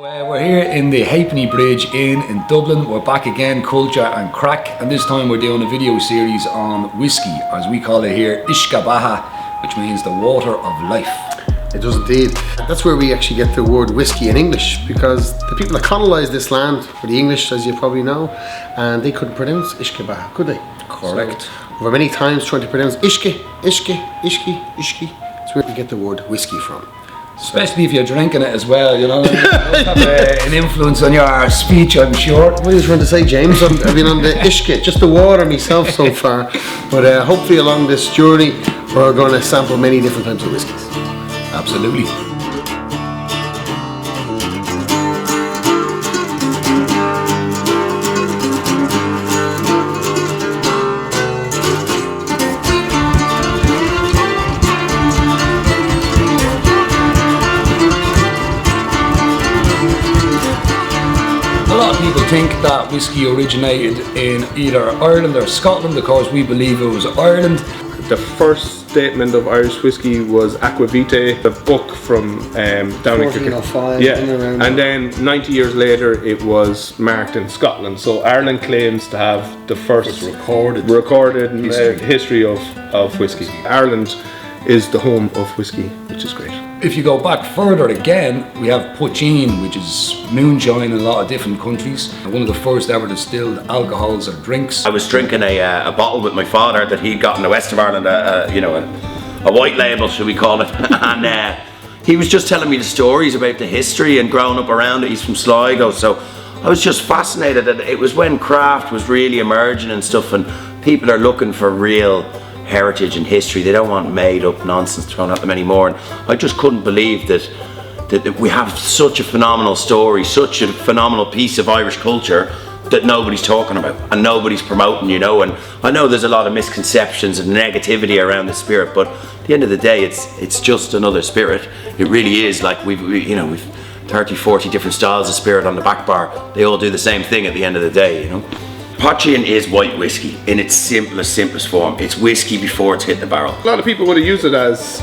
We're here in the Halfpenny Bridge Inn in Dublin. We're back again, culture and crack, and this time we're doing a video series on whiskey, as we call it here, Uisce Beatha, which means the water of life. It does indeed. That's where we actually get the word whiskey in English, because the people that colonised this land were the English, as you probably know, and they couldn't pronounce Uisce Beatha, could they? Correct. So, over many times trying to pronounce Uisce, that's where we get the word whiskey from. Especially if you're drinking it as well, you know. It does have an influence on your speech, I'm sure. What are you trying to say, James? I've been on the Uisce, just the water myself so far, but hopefully along this journey we're going to sample many different types of whiskies. Absolutely. A lot of people think that whiskey originated in either Ireland or Scotland. Of course, we believe it was Ireland. The first statement of Irish whiskey was Aquavitae, the book from down in 1405. Yeah, and then 90 years later it was marked in Scotland. So Ireland claims to have the first recorded history of whiskey. Ireland is the home of whiskey, which is great. If you go back further again, we have poitín, which is moonshine in a lot of different countries. One of the first ever distilled alcohols or drinks. I was drinking a bottle with my father that he'd got in the west of Ireland, a white label, should we call it, and he was just telling me the stories about the history and growing up around it. He's from Sligo, so I was just fascinated that it was when craft was really emerging and stuff, and people are looking for real heritage and history. They don't want made up nonsense thrown at them anymore, and I just couldn't believe that we have such a phenomenal story, such a phenomenal piece of Irish culture that nobody's talking about and nobody's promoting, you know. And I know there's a lot of misconceptions and negativity around the spirit, but at the end of the day it's just another spirit. It really is. Like we've 30, 40 different styles of spirit on the back bar. They all do the same thing at the end of the day, you know. Poitín is white whiskey in its simplest form. It's whiskey before it's hit the barrel. A lot of people would have used it as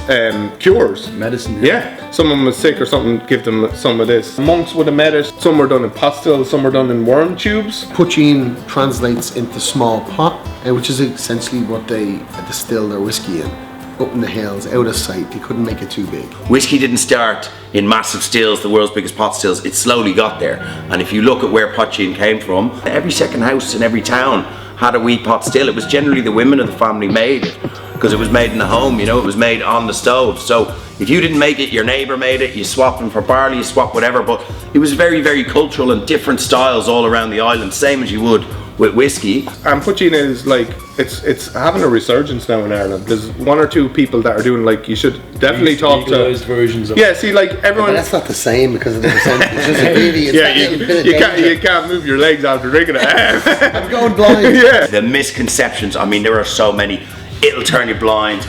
cures. Medicine. Yeah, someone was sick or something, give them some of this. Monks would have made it. Some were done in pastilles, some were done in worm tubes. Poitín translates into small pot, which is essentially what they distill their whiskey in. Up in the hills, out of sight. They couldn't make it too big. Whiskey didn't start in massive stills, the world's biggest pot stills. It slowly got there. And if you look at where poitín came from, every second house in every town had a wee pot still. It was generally the women of the family made it, because it was made in the home, you know, it was made on the stove. So if you didn't make it, your neighbour made it, you swap them for barley, you swap whatever, but it was very, very cultural and different styles all around the island, same as you would with whiskey. And poitín is like, it's having a resurgence now in Ireland. There's one or two people that are doing, like, you should definitely talk to versions of yeah, see, like everyone. But that's not the same because of the percentage. It's just really, it's you can't move your legs after drinking it. I'm going blind. Yeah. The misconceptions, I mean, there are so many. It'll turn you blind.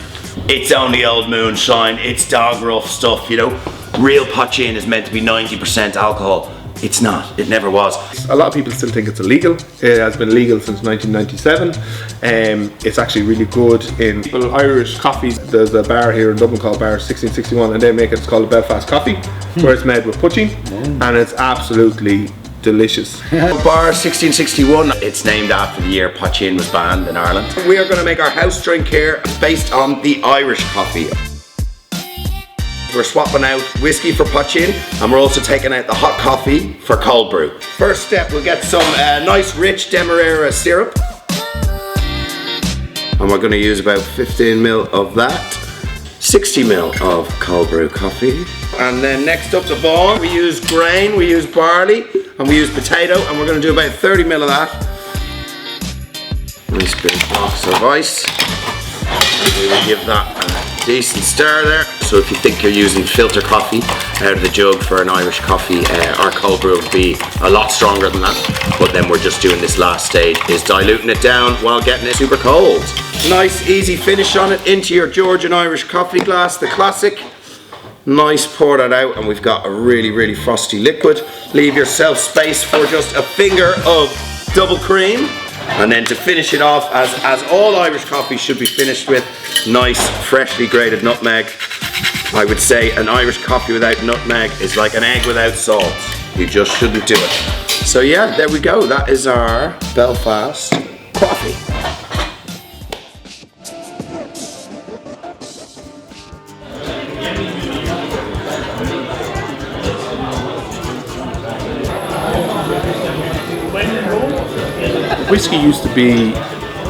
It's only old moonshine. It's dog rough stuff, you know. Real poitín is meant to be 90% alcohol. It's not. It never was. A lot of people still think it's illegal. It has been legal since 1997. It's actually really good in Irish coffee. There's a bar here in Dublin called Bar 1661, and they make it. It's called a Belfast coffee, where it's made with poitín, and it's absolutely delicious. Bar 1661, it's named after the year poitín was banned in Ireland. We are going to make our house drink here based on the Irish coffee. We're swapping out whiskey for poitín, and we're also taking out the hot coffee for cold brew. First step, we'll get some nice rich Demerara syrup. And we're going to use about 15 ml of that, 60 ml of cold brew coffee. And then next up the ball, we use grain, we use barley, and we use potato, and we're going to do about 30 ml of that. Nice big box of ice. And we will give that a decent stir there. So if you think you're using filter coffee out of the jug for an Irish coffee, our cold brew would be a lot stronger than that. But then we're just doing this last stage, is diluting it down while getting it super cold. Nice easy finish on it into your Georgian Irish coffee glass, the classic. Nice, pour that out, and we've got a really, really frosty liquid. Leave yourself space for just a finger of double cream. And then to finish it off, as all Irish coffee should be finished with, nice freshly grated nutmeg. I would say an Irish coffee without nutmeg is like an egg without salt. You just shouldn't do it. So yeah, there we go. That is our Belfast coffee. Whiskey used to be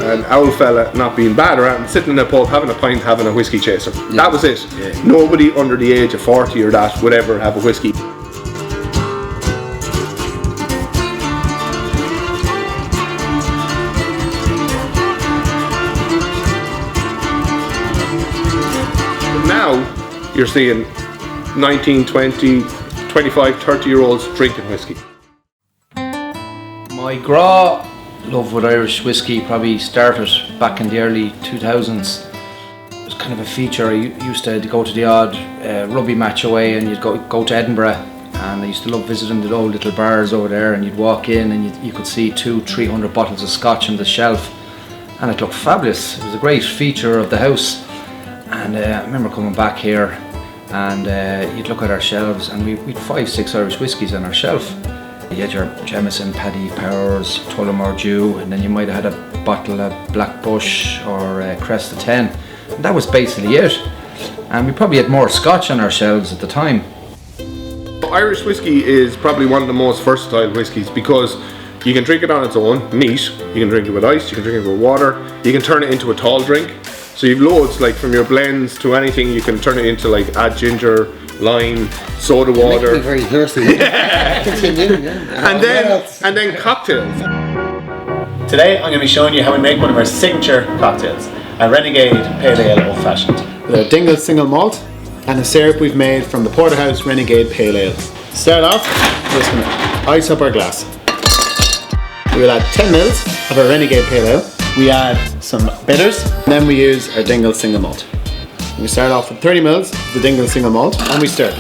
an old fella not being bad around, sitting in a pub, having a pint, having a whiskey chaser. Yeah. That was it. Yeah. Nobody under the age of 40 or that would ever have a whiskey. Now you're seeing 19, 20, 25, 30-year-olds drinking whiskey. My gra love with Irish whiskey probably started back in the early 2000s. It was kind of a feature. I used to go to the odd rugby match away, and you'd go to Edinburgh, and I used to love visiting the old little bars over there, and you'd walk in and you could see 200-300 bottles of scotch on the shelf, and it looked fabulous. It was a great feature of the house. And I remember coming back here, and you'd look at our shelves, and we'd 5-6 Irish whiskies on our shelf. You had your Jameson, Paddy Powers, Tullamore Dew, and then you might have had a bottle of Black Bush or Crest of 10. And that was basically it. And we probably had more scotch on our shelves at the time. Irish whiskey is probably one of the most versatile whiskies because you can drink it on its own, neat. You can drink it with ice, you can drink it with water, you can turn it into a tall drink. So you've loads, like from your blends to anything, you can turn it into, like, add ginger, lime, soda water. Make me very thirsty. Continue. Yeah. And then cocktails. Today I'm going to be showing you how we make one of our signature cocktails, a Renegade Pale Ale Old Fashioned. With a Dingle single malt and a syrup we've made from the Porterhouse Renegade Pale Ale. To start off, we're just going to ice up our glass. We will add 10 ml of our Renegade Pale Ale. We add some bitters, and then we use our Dingle single malt. We start off with 30 ml of the Dingle single malt, and we stir.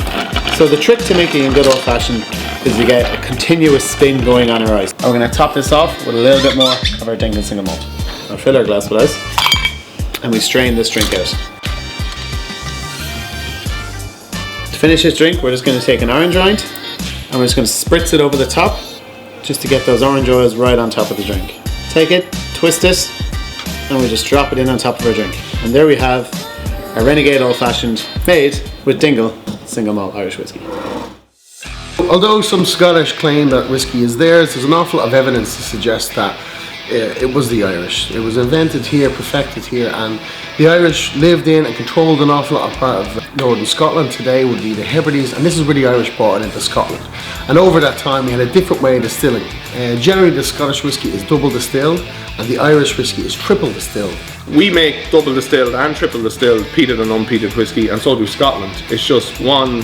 So the trick to making a good old fashioned is we get a continuous spin going on our ice. We're going to top this off with a little bit more of our Dingle single malt. We'll fill our glass with ice, and we strain this drink out. To finish this drink, we're just going to take an orange rind, and we're just going to spritz it over the top, just to get those orange oils right on top of the drink. Take it, twist it, and we just drop it in on top of our drink. And there we have a Renegade Old Fashioned made with Dingle single malt Irish whiskey. Although some Scottish claim that whiskey is theirs, there's an awful lot of evidence to suggest that it was the Irish. It was invented here, perfected here, and the Irish lived in and controlled an awful lot of part of northern Scotland. Today would be the Hebrides, and this is where the Irish brought it into Scotland. And over that time we had a different way of distilling. Generally the Scottish whiskey is double distilled, and the Irish whiskey is triple distilled. We make double distilled and triple distilled peated and unpeated whiskey, and so do Scotland. It's just one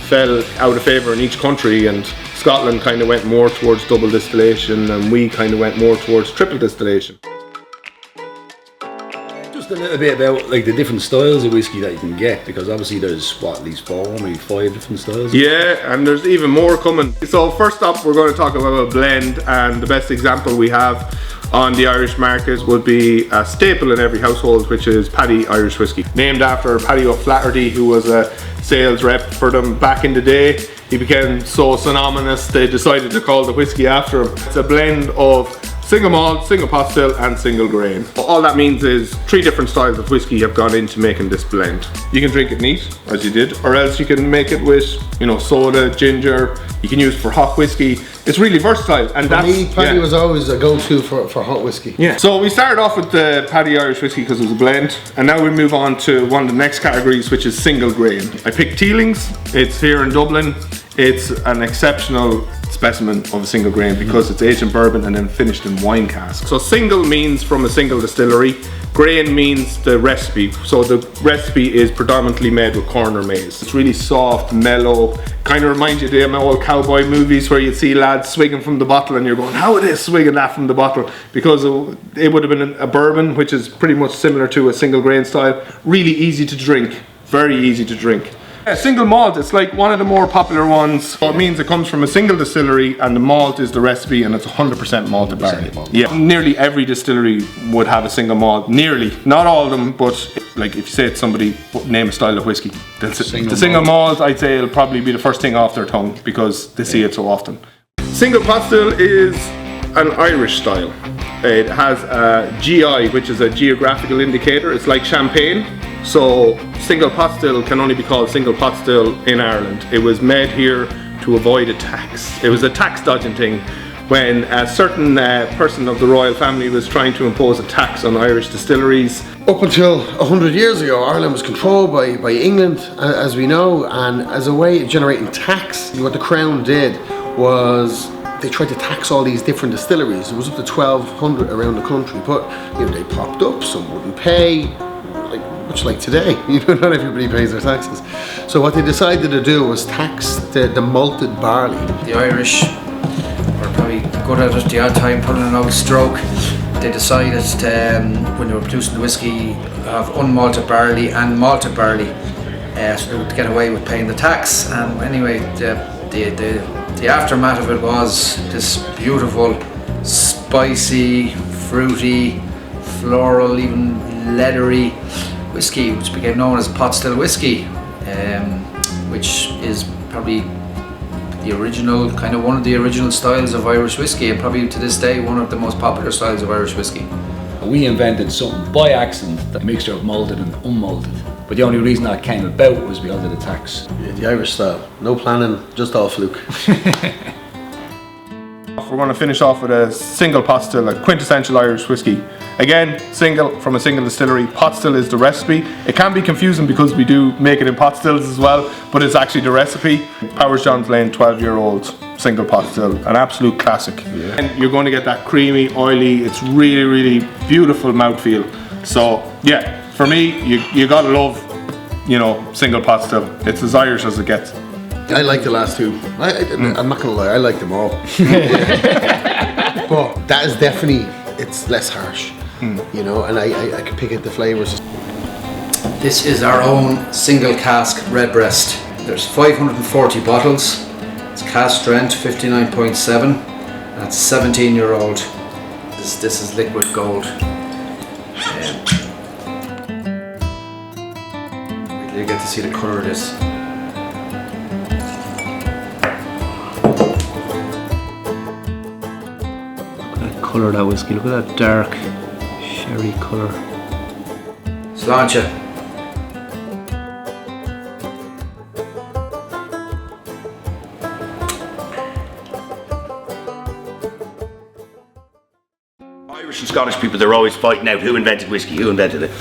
fell out of favour in each country, and Scotland kind of went more towards double distillation, and we kind of went more towards triple distillation. Just a little bit about like the different styles of whiskey that you can get, because obviously there's what, at least 4, maybe 5 different styles. Yeah, and there's even more coming. So first up, we're going to talk about a blend, and the best example we have on the Irish market would be a staple in every household, which is Paddy Irish whiskey. Named after Paddy O'Flaherty, who was a sales rep for them back in the day. He became so synonymous they decided to call the whiskey after him. It's a blend of single malt, single pot still, and single grain. All that means is 3 different styles of whiskey have gone into making this blend. You can drink it neat, as you did, or else you can make it with, soda, ginger. You can use it for hot whiskey. It's really versatile, and for me, Paddy was always a go-to for hot whiskey. Yeah. So we started off with the Paddy Irish whiskey because it was a blend, and now we move on to one of the next categories, which is single grain. I picked Teelings. It's here in Dublin. It's an exceptional specimen of a single grain because it's aged in bourbon and then finished in wine casks. So single means from a single distillery. Grain means the recipe. So the recipe is predominantly made with corn or maize. It's really soft, mellow. Kind of reminds you of them old cowboy movies where you see lads swigging from the bottle and you're going, how are they swigging that from the bottle? Because it would have been a bourbon, which is pretty much similar to a single grain style. Really easy to drink, very easy to drink. A single malt, it's like one of the more popular ones. So it means it comes from a single distillery and the malt is the recipe and it's 100% malted barley. Yeah, nearly every distillery would have a single malt. Nearly, not all of them, but like if you say to somebody, name a style of whiskey, the single malt, I'd say it'll probably be the first thing off their tongue because they see it so often. Single pot still is an Irish style. It has a GI, which is a geographical indicator. It's like champagne. So single pot still can only be called single pot still in Ireland. It was made here to avoid a tax. It was a tax dodging thing when a certain person of the royal family was trying to impose a tax on Irish distilleries. Up until 100 years ago, Ireland was controlled by England, as we know, and as a way of generating tax, what the Crown did was they tried to tax all these different distilleries. It was up to 1,200 around the country, but they popped up, some wouldn't pay, much like today, not everybody pays their taxes. So what they decided to do was tax the malted barley. The Irish were probably good at it the odd time, pulling an old stroke. They decided to, when they were producing the whiskey, have unmalted barley and malted barley, so they would get away with paying the tax. And anyway, the aftermath of it was this beautiful, spicy, fruity, floral, even leathery whiskey, which became known as pot still whiskey, which is probably the original, kind of one of the original styles of Irish whiskey, and probably to this day one of the most popular styles of Irish whiskey. We invented something by accident, the mixture of malted and unmalted. But the only reason that came about was because of the tax. Yeah, the Irish style. No planning, just all fluke. We're going to finish off with a single pot still, a quintessential Irish whiskey. Again, single from a single distillery. Pot still is the recipe. It can be confusing because we do make it in pot stills as well, but it's actually the recipe. Powers John's Lane 12-year-old single pot still, an absolute classic. Yeah. And you're going to get that creamy, oily, it's really, really beautiful mouthfeel. So yeah, for me, you gotta love, single pot still. It's as Irish as it gets. I like the last two. I'm not gonna lie, I like them all. But that is definitely, it's less harsh, and I can pick out the flavours. This is our own single cask redbreast. There's 540 bottles. It's cask strength 59.7. That's 17-year-old. This is liquid gold. You get to see the colour of this. Colour of that whiskey, look at that dark sherry colour. Sláinte. Irish and Scottish people, they're always fighting out who invented whiskey, who invented it.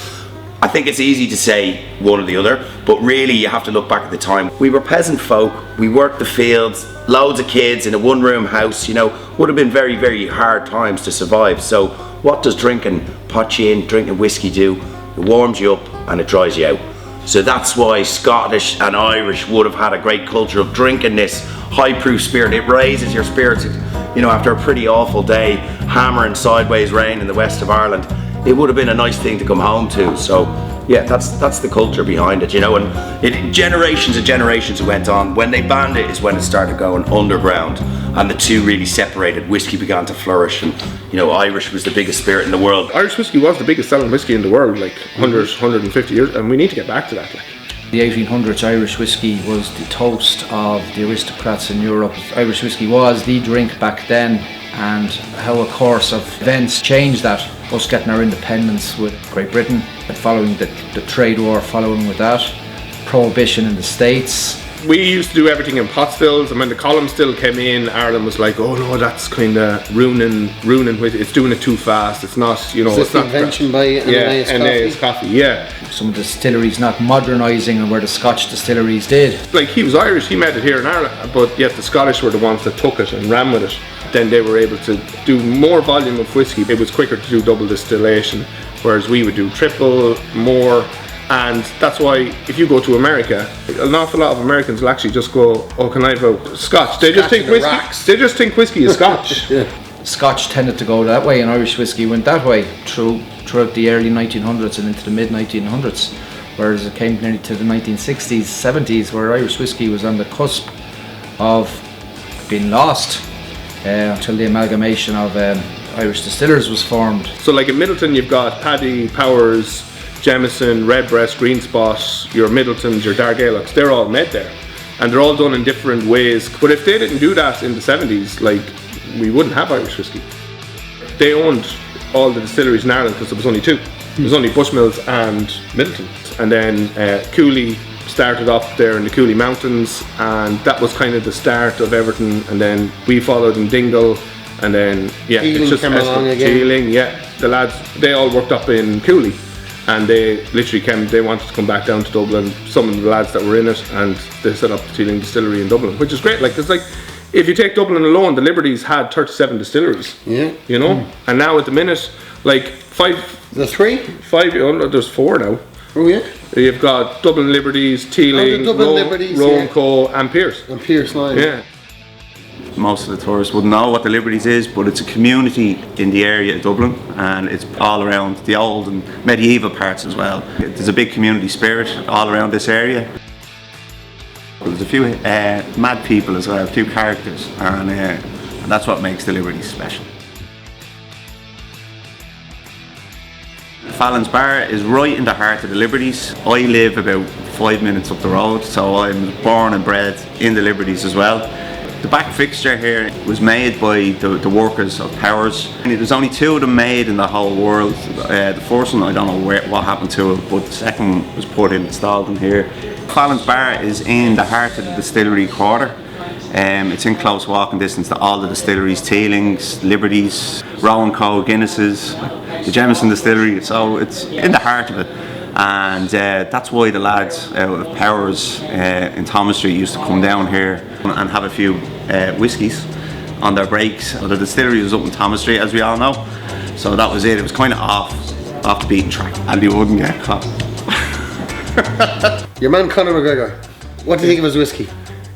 I think it's easy to say one or the other, but really you have to look back at the time. We were peasant folk, we worked the fields, loads of kids in a one-room house, would have been very, very hard times to survive. So what does drinking whiskey do? It warms you up and it dries you out. So that's why Scottish and Irish would have had a great culture of drinking this high-proof spirit. It raises your spirits, after a pretty awful day, hammering sideways rain in the west of Ireland. It would have been a nice thing to come home to. So yeah, that's the culture behind it, and generations and generations it went on. When they banned it is when it started going underground, and the two really separated. Whiskey began to flourish, and Irish was the biggest spirit in the world. Irish whiskey was the biggest selling whiskey in the world, 150 years, and we need to get back to that. The 1800s Irish whiskey was the toast of the aristocrats in Europe. Irish whiskey was the drink back then, and how a course of events changed that. Us getting our independence with Great Britain, and following the trade war, following with that, prohibition in the States. We used to do everything in pot stills, and when the column still came in, Ireland was like, oh no, that's kind of ruining it's doing it too fast. It's not, it's not invention by Ananias Coffee. Yeah. Some of the distilleries not modernising, and where the Scotch distilleries did. He was Irish, he made it here in Ireland, but yet the Scottish were the ones that took it and ran with it. Then they were able to do more volume of whiskey. It was quicker to do double distillation, whereas we would do triple, more. And that's why if you go to America, an awful lot of Americans will actually just go, oh, can I have a Scotch? They just think whiskey. They just think whiskey is Scotch. Yeah. Scotch tended to go that way, and Irish whiskey went that way throughout the early 1900s and into the mid 1900s. whereas it came nearly to the 1960s, 70s, where Irish whiskey was on the cusp of being lost until the amalgamation of Irish distillers was formed. So like in Middleton you've got Paddy, Powers, Jameson, Redbreast, Green Spot, your Middletons, your Dargailochs, they're all made there. And they're all done in different ways. But if they didn't do that in the 70s, like, we wouldn't have Irish whiskey. They owned all the distilleries in Ireland because there was only two. There was only Bushmills and Middleton. And then Cooley started up there in the Cooley Mountains, and that was kind of the start of everything. And then we followed in Dingle, and then it's just came along again. Teeling, the lads, they all worked up in Cooley, and they literally they wanted to come back down to Dublin, some of the lads that were in it, and they set up the Teeling Distillery in Dublin, which is great. Like, it's like, if you take Dublin alone, the Liberties had 37 distilleries. Yeah. You know? And now at the minute, like there's there's 4 now. Oh yeah. You've got Dublin Liberties, Teeling, Rowan Co and Pierce. And Pierce Line. Yeah. Most of the tourists wouldn't know what the Liberties is, but it's a community in the area of Dublin, and it's all around the old and medieval parts as well. There's a big community spirit all around this area. There's a few mad people as well, a few characters, and that's what makes the Liberties special. Fallons Bar is right in the heart of the Liberties. I live about 5 minutes up the road, so I'm born and bred in the Liberties as well. The back fixture here was made by the workers of Powers. There's only 2 of them made in the whole world. The first one, I don't know what happened to it, but the second one was installed in here. Fallons Bar is in the heart of the distillery quarter. It's in close walking distance to all the distilleries, Teelings, Liberties, Rowan Co, Guinnesses, the Jameson Distillery, so it's in the heart of it. And that's why the lads out of Powers in Thomas Street used to come down here and have a few whiskies on their breaks. So the distillery was up in Thomas Street, as we all know, so that was it. It was kind of off the beaten track, and you wouldn't get caught. Your man Conor McGregor, what do you think of his whiskey?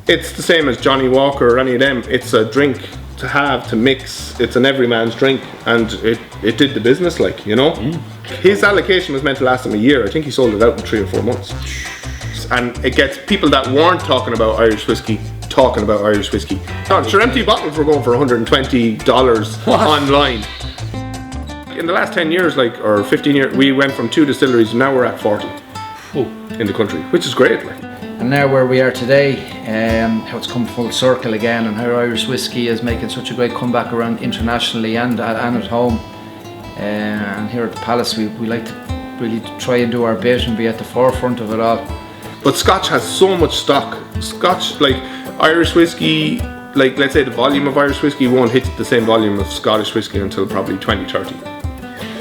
It's the same as Johnny Walker or any of them. It's a drink to have, to mix. It's an everyman's drink, and it did the business, like, you know. His allocation was meant to last him a year. I think he sold it out in 3 or 4 months. And it gets people that weren't talking about Irish whiskey talking about Irish whiskey. Sure, empty bottles were going for $120 online. In the last 10 years, like, or 15 years, we went from 2 distilleries, and now we're at 40 in the country, which is great, like. And now where we are today, how it's come full circle again, and how Irish whiskey is making such a great comeback around internationally and at home. And here at the Palace, we like to really try and do our bit and be at the forefront of it all. But Scotch has so much stock. Scotch, like Irish whiskey, like let's say the volume of Irish whiskey won't hit the same volume of Scottish whiskey until probably 2030.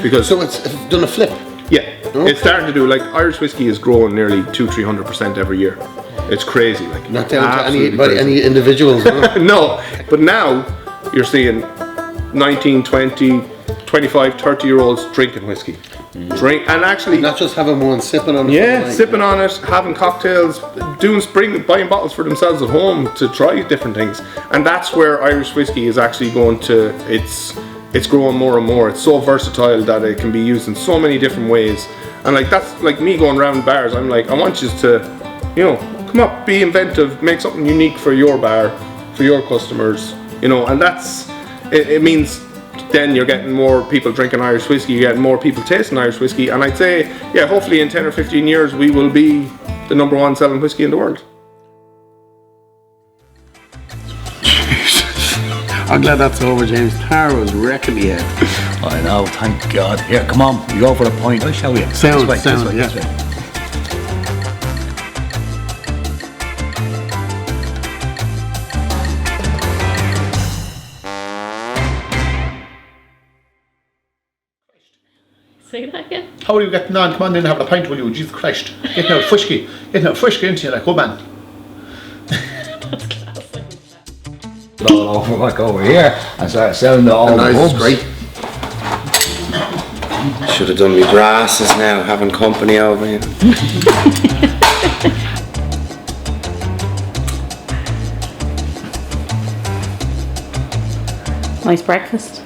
Because So it's done a flip. yeah, it's starting to do, like, Irish whiskey is growing nearly 200-300% every year. It's crazy, like. Not down to absolutely crazy. any individuals. No? No, but now you're seeing 19, 20, 25, 30-year-olds drinking whiskey. Drink, and actually Not just having one, sipping on it. yeah, sipping on it, having cocktails, buying bottles for themselves at home to try different things. And that's where Irish whiskey is actually going to, it's growing more and more. It's so versatile that it can be used in so many different ways. And like, that's like me going around bars. I'm like, I want you to, you know, come up, be inventive, make something unique for your bar, for your customers, you know. And that's, it means then you're getting more people drinking Irish whiskey, you're getting more people tasting Irish whiskey. And I'd say, yeah, hopefully in 10 or 15 years we will be the #1 selling whiskey in the world. I'm glad that's over, James. Tara was wrecking the head. I know, thank God. Here, come on, you go for the point. I'll show you. Sound, This way, yeah. this way. Say that again. How are you getting on? Come on in, have a pint, will you? Jesus Christ. Getting out frisky into you, like, oh man. That's classic. All over, back over here and start selling the all The the noise is pubs. great. Should have done me brasses now, having company over here. Nice breakfast.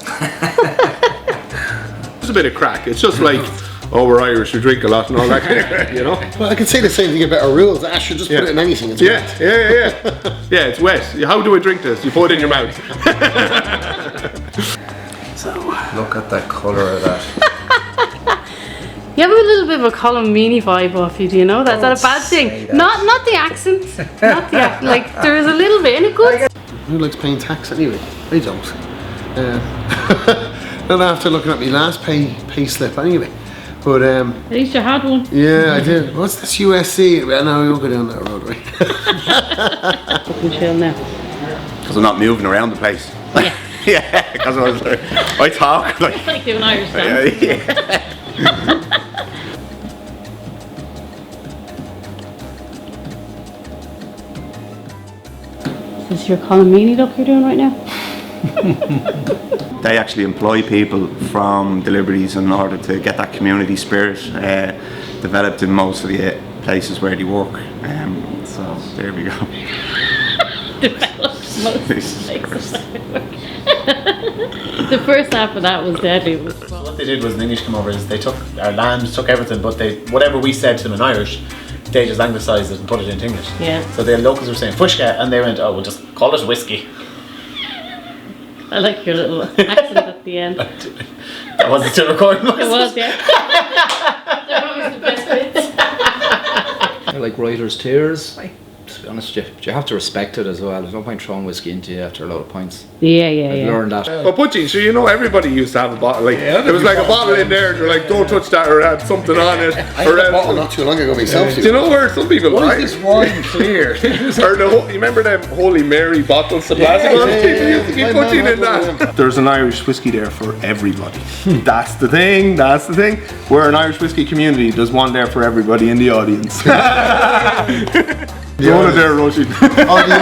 It's a bit of crack. It's just like oh, we're Irish, we drink a lot and all that kind of, you know. Well, I could say the same thing about our rules. Ash should just put it in anything. It's wet. Yeah, it's wet. How do I drink this? You put it in your mouth. Look at that colour of that. You have a little bit of a Colin Meaney vibe off you, do you know? That's not a bad thing. Not the accent. Not the accent. Like, there's a little bit in it good. Who likes paying tax anyway? I don't. Not after looking at my last pay slip anyway. But At least you had one. yeah, I did. What's this USC? Well, no, we won't go down that road, right? Fucking chill now. Because I'm not moving around the place. Yeah. Yeah, because I talk like. Like doing Irish dance. Yeah. Is this your Colin Meaney look you're doing right now? They actually employ people from the Liberties in order to get that community spirit developed in most of the places where they work. So there we go. Developed most of the places where they work. The first half of that was deadly. What they did was, in English come over, is they took our land, took everything, but they, whatever we said to them in Irish, they just anglicised it and put it into English. Yeah. So the locals were saying fushka, and they went, oh, we'll just call it whiskey. I like your little accent at the end. That wasn't still recording, was It was, yeah. That was the best bits. They're like writer's tears. To be honest, you have to respect it as well. There's no point throwing whiskey into you after a lot of pints. Yeah, I've learned that. But Butchie, so you know everybody used to have a bottle. Like there was like a bottle in there, and you're like, don't touch that, or it had something on it. I had a bottle not too long ago myself. Do you know where some people Why like? is this wine clear? Or you remember them Holy Mary bottles, the plastic ones? People used to keep putting in that. There's an Irish whiskey there for everybody. That's the thing. That's the thing. We're an Irish whiskey community. There's one there for everybody in the audience. The owner there, Roshi. Oh, the